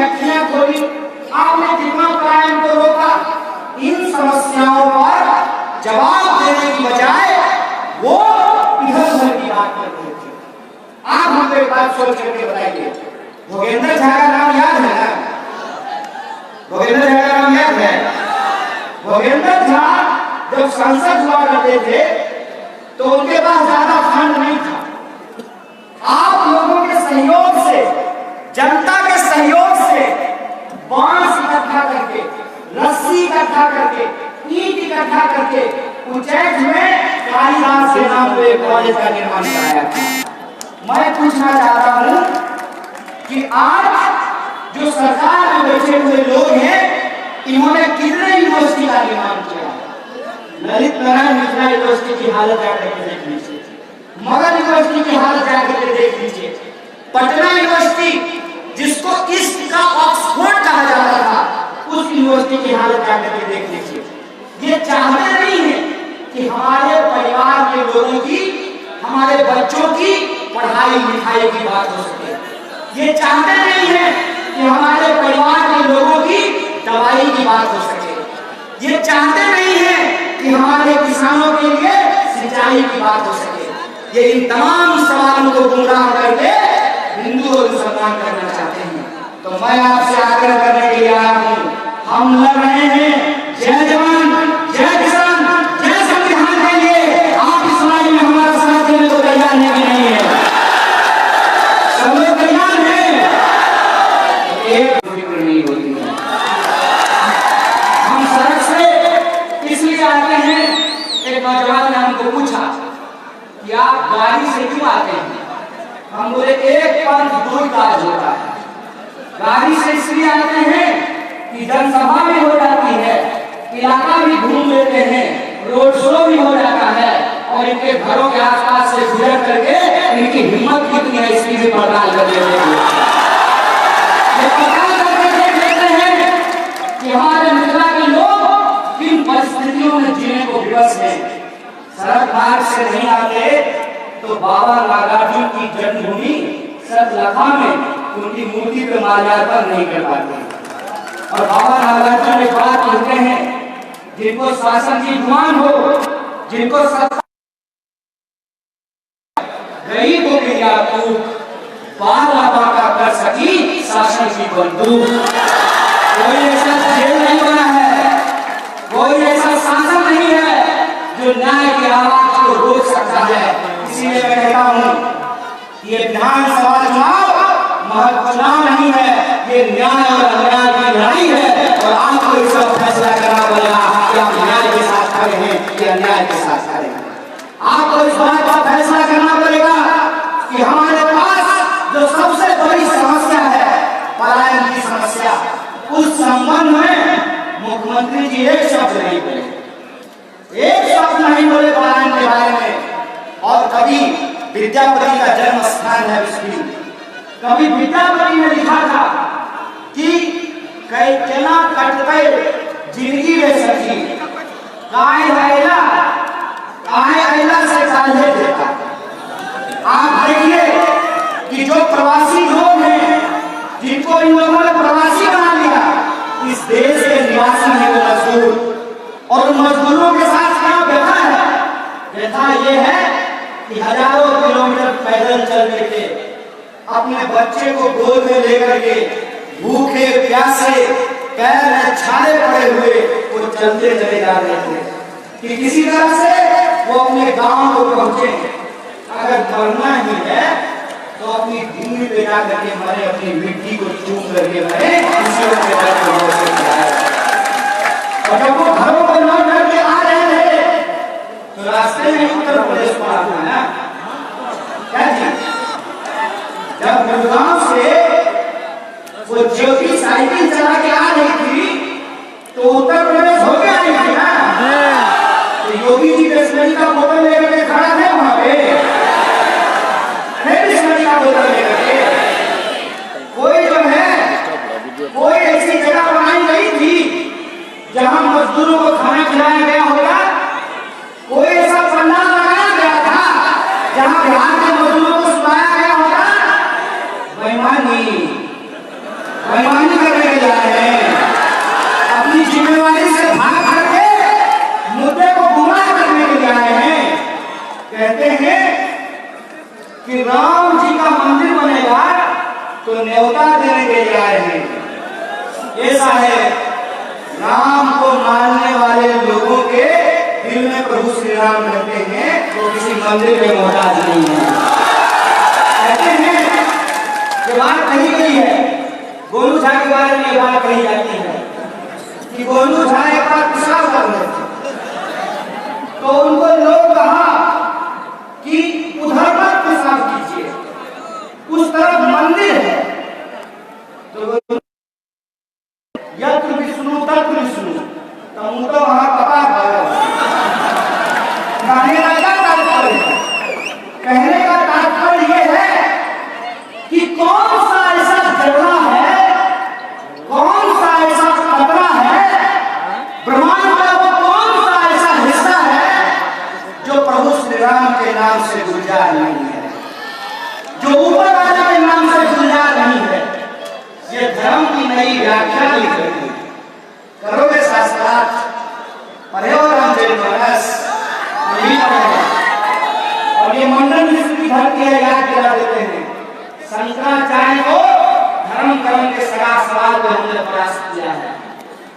फैक्ट्रियां खोली, आपने कितना क्राइम को रोका। इन समस्याओं पर जवाब देने की बजाय वो इधर उधर की बात करते थे। आप हमको एक बात सोच करके बताइए, भोगेंद्र झा का नाम याद है ना? भोगेंद्र झा का नाम याद है? भोगेंद्र झा जब सांसद हुआ करते थे तो उनके पास ज्यादा फंड नहीं था। आप लोगों के सहयोग से, जनता के सहयोग से बांस इकट्ठा करके, रस्सी इकट्ठा करके, ईंट इकट्ठा करके उज्जैन में कालिदास के नाम पे कॉलेज का निर्माण कराया था। मैं पूछना चाहता हूं कि आज जो सरकार में बैठे हुए लोग हैं, इन्होंने कितने यूनिवर्सिटी का निर्माण किया? ललित नारायण मिथिला यूनिवर्सिटी की हालत जाकर के देख लीजिए, मगध यूनिवर्सिटी की हालत जाकर के देख लीजिए, पटना यूनिवर्सिटी जिसको ईस्ट का ऑक्सफोर्ड कहा जाता था, उस यूनिवर्सिटी की हालत जाकर के देख लीजिए। ये चाहते नहीं है कि हमारे परिवार के लोगों की, हमारे बच्चों की पढ़ाई लिखाई की बात हो सके। ये चाहते नहीं है कि हमारे परिवार के लोगों की दवाई की बात हो सके। ये चाहते नहीं है कि हमारे किसानों के लिए सिंचाई की बात हो सके। ये इन तमाम सवालों को गुमराह करके हिंदू और मुसलमान करना चाहते हैं। तो मैं आपसे आग्रह करने के लिए आया हूं, हम लड़ रहे हैं जय जवान जय किसान जय संविधान के लिए। आप इस लड़ाई में हमारा साथ देने को तैयार है कि नहीं है? सब लोग तैयार हैं? एक फिक्र नहीं होती है। हम सड़क से इसलिए आते हैं, एक नौजवान ने हमको पूछा कि आप गाड़ी से क्यों आते हैं? हम बोले एक पंथ दो काज होता है। गाड़ी से इसलिए आते हैं कि जनसभा भी हो जाती है, इलाका भी घूम लेते हैं, रोड शो भी हो जाता है, और इनके घरों के आसपास से गुजर करके इनकी हिम्मत कितनी है इसकी भी पड़ताल कर लेते हैं। कि हमारे मिथिला के लोग किन परिस्थितियों में जीने को विवश हैं। सड़क मार्ग से नहीं आते तो बाबा नागार्जुन की जन्मभूमि सतलखा में उनकी मूर्ति पे माल्यार्पण नहीं कर पाते। और बाबा नागार्जुन एक बात कहते हैं, जिनको शासन की गुमान हो, जिनको गरीबों के लिए बाला बाका कर सकी शासन की बंदूक। कोई ऐसा जेल नहीं बना है, कोई ऐसा शासन नहीं है जो न्याय की आवाज को रोक सकता है। इसीलिए मैं कहता हूं, ये विधानसभा चुनाव महत्व चुनाव नहीं है, ये न्याय और अन्याय की लड़ाई है। और आपको इसका फैसला करना पड़ेगा कि आप न्याय के साथ खड़े हैं कि अन्याय के साथ खड़े हैं। आपको इस बात का फैसला करना पड़ेगा कि हमारे पास जो सबसे बड़ी समस्या है, पलायन की समस्या, उस संबंध में मुख्यमंत्री जी एक शब्द नहीं बोले, एक शब्द नहीं बोले पलायन के बारे में। और कभी विद्यापति का जन्म स्थान है विश्व, कभी विद्यापति ने लिखा था कि कैचना कटते जिंदगी में सखी काहे आइला से काहे देता। आप देखिए कि जो प्रवासी लोग हैं, जिनको इन लोगों ने प्रवासी बना लिया, इस देश के निवासी हैं वो मजदूर। और उन मजदूरों के साथ क्या व्यथा है? व्यथा ये है कि हजारों किलोमीटर पैदल चल के अपने बच्चे को गोद में लेकर के भूखे प्यासे पैर में छाले पड़े हुए वो चलते चले जा रहे थे कि किसी तरह से वो अपने गांव को पहुंचे। अगर मरना ही है तो अपनी भूमि पे जा करके मरे, अपनी मिट्टी को चूम करके मरे, किसी और के दर्द को हो सकता है। और जब वो घरों पर लौट करके आ रहे थे तो रास्ते में उत्तर प्रदेश पार हुआ ना, क्या जी? जब गुड़गांव से वो ज्योति साइकिल चला के आ रही थी तो उत्तर प्रदेश होके आई थी ना। तो योगी जी बिस्लरी का बोतल लेकर के खड़ा थे वहां पे, बिस्लरी का बोतल लेकर के। कोई जो है, कोई ऐसी जगह बनाई गई थी जहां मजदूरों को खाना खिलाया गया होगा, कोई ऐसा पंडाल लगाया गया था जहां बिहार के मजदूरों को सुलाया गया होगा। बेईमानी कहते हैं कि राम जी का मंदिर बनेगा तो न्योता देने के लिए आए हैं। ऐसा है, राम को मानने वाले लोगों के दिल में प्रभु श्री राम रहते हैं, तो किसी मंदिर में मोहताज नहीं है। कहते हैं कि बात कही गई है, गोलू झा के बारे में बात कही जाती है कि गोलू झा एक बार पेशाब कर रहे थे, तो उनको लोग कहा कि उधर मत पेशाब कीजिए, उस तरफ मंदिर है। तो यत्र विष्णु तत्र विष्णु, तो वहां पता कहने का तात्पर्य यह है कि कौन सा ऐसा जगह है, कौन सा ऐसा खतरा है ब्रह्मांड का, वो कौन सा ऐसा हिस्सा है जो प्रभु श्री राम के नाम से गुलजार नहीं है, जो ऊपर वाले के नाम से गुलजार नहीं है। ये धर्म की नई व्याख्या लिख रही है। करोगे शास्त्रार्थ, पढ़े हो रामचरितमानस, और ये मंडन विश्व की धरती है, याद दिला देते हैं। शंकराचार्य को धर्म कर्म के सवाल को हमने प्रयास किया है।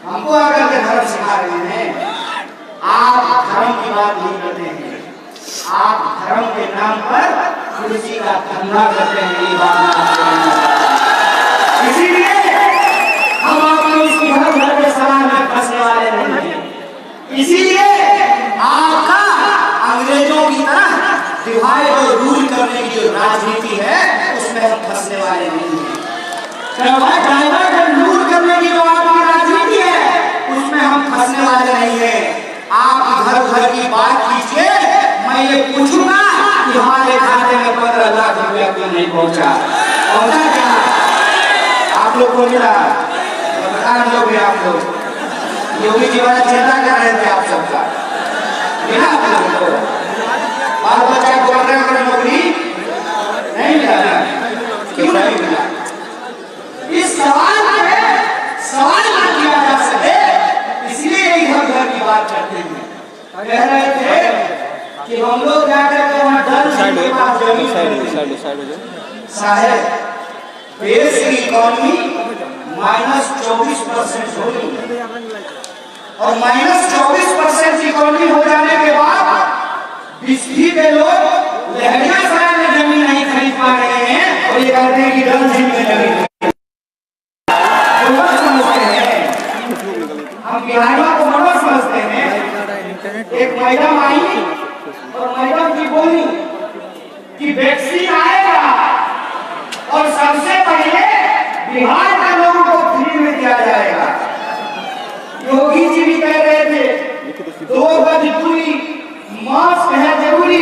हमको आकर के धर्म सिखा रहे हैं, आप धर्म की बात नहीं करते हैं, आप धर्म के नाम पर कुर्सी का धंधा करते हैं। ये बात इसीलिए हम आपको इस धर्म के सवाल में फंसने वाले नहीं हैं। इसीलिए आपका अंग्रेजों की तरह डिवाइड और रूल करने की जो राजनीति है उसमें हम फंसने वाले नहीं हैं। डाइवर्ट और रूल करने की जो आपकी राजनीति है उसमें हम फंसने वाले नहीं हैं। आप इधर उधर की बात कीजिए, मैं ये पूछूंगा कि हमारे खाते में 15 लाख रुपया क्यों नहीं पहुंचा क्या? आप लोग को मिला बता दोगे? आप लोग योगी जी वाला चिंता कर रहे थे, आप सबका मिला आप लोगों को? बाल बच्चा को नौकरी नहीं मिला, क्यों नहीं मिला? इस सवाल पे सवाल किया जा सके, इसलिए इधर उधर की बात करते हैं। कह रहे थे कि हम लोग जाकर के वहाँ साहब देश की इकोनॉमी -24% हो गई, और -24% इकोनॉमी हो जाने के बाद बिस्फी के लोग लहरियासराय में जमीन नहीं खरीद पा रहे हैं, और ये कहते हैं कि डलझील में जमीन समझते हैं। हम बिहारियों को मनो समझते हैं। एक मैडम आई और मैडम की बोली कि वैक्सीन आएगा और सबसे पहले बिहार के लोगों को फ्री में दिया जाएगा। योगी जी भी कह रहे थे 2 गज दूरी, मास्क है जरूरी,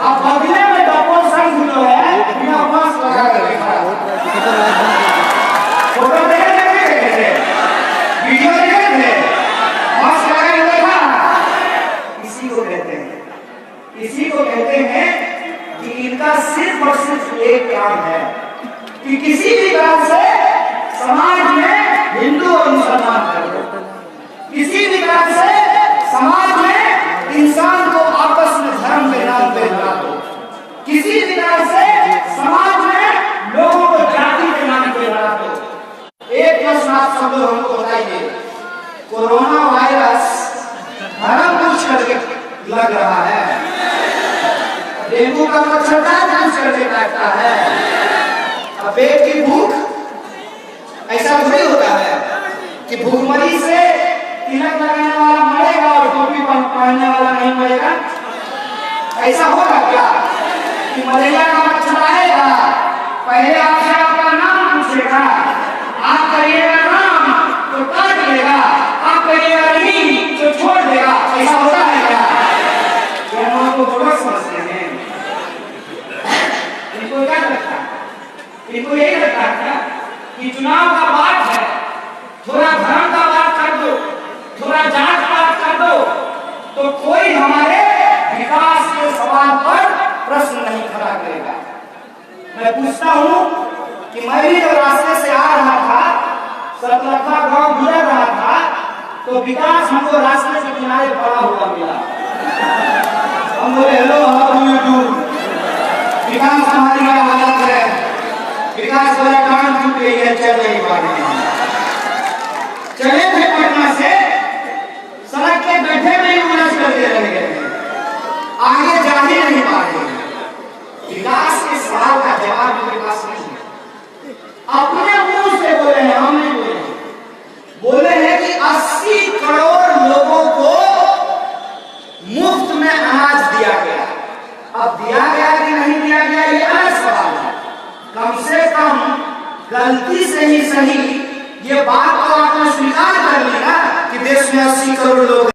अब बदले में डबल संग जो है बिना मास्क लगा कर देखा, फोटो देखे थे, वीडियो देखे थे, मास्क लगा कर देखा। इसी को कहते हैं, इसी को कहते हैं कि इनका सिर्फ और सिर्फ एक काम है कि किसी भी तरह से समाज में हिंदू और मुसलमान कर दो, किसी भी तरह से समाज में इंसान को आपस में धर्म के नाम पे लड़ा दो, किसी भी तरह से समाज में लोगों को जाति के नाम पे लड़ा दो। एक प्रश्न आप सब लोग हमको बताइए, कोरोना वायरस धर्म पूछ करके लग रहा है, डेंगू का मच्छरदानी पूछ करके काटता है, अब पेट की भूख ऐसा थोड़ी होता है कि भूखमरी से तिलक लगाने वाला मरेगा और टोपी पहनने वाला नहीं मरेगा। ऐसा होगा क्या कि मलेरिया का मच्छर आएगा, पहले आपसे आपका नाम पूछेगा, आप करिएगा नाम तो काट लेगा, आप करिएगा नहीं तो छोड़ देगा। ऐसा होता है क्या? हम आपको थोड़ा समझते हैं। इनको क्या लगता है? इनको यही लगता है कि चुनाव का बात है, थोड़ा धर्म का बात कर दो, थोड़ा जात पात कर दो, तो कोई हमारे विकास के सवाल पर प्रश्न नहीं खड़ा करेगा। मैं पूछता हूँ कि मैं भी जब रास्ते से आ रहा था, सतलखा गांव गुजर रहा था, तो विकास हमको रास्ते के किनारे पड़ा हुआ मिला, हम बोले hello how do you do. Vikas हमारी क्या हालत है? विकास बोला टांग टूट गई है, चल नहीं पा रहे हैं। चले थे पटना से, सड़क के गड्ढे में ही उलझ करके रह गए, आगे जा ही नहीं पा रहे। विकास के सवाल का जवाब मेरे पास नहीं है। अपने मुंह से बोले हैं, हम नहीं बोले। बोले हैं कि 80 करोड़ लोगों को मुफ्त में अनाज दिया गया। अब दिया गया कि नहीं दिया गया ये अलग सवाल है। कम से कम गलती से ही सही ये बात तो आपने स्वीकार कर ली ना कि देश में 80 करोड़ लोग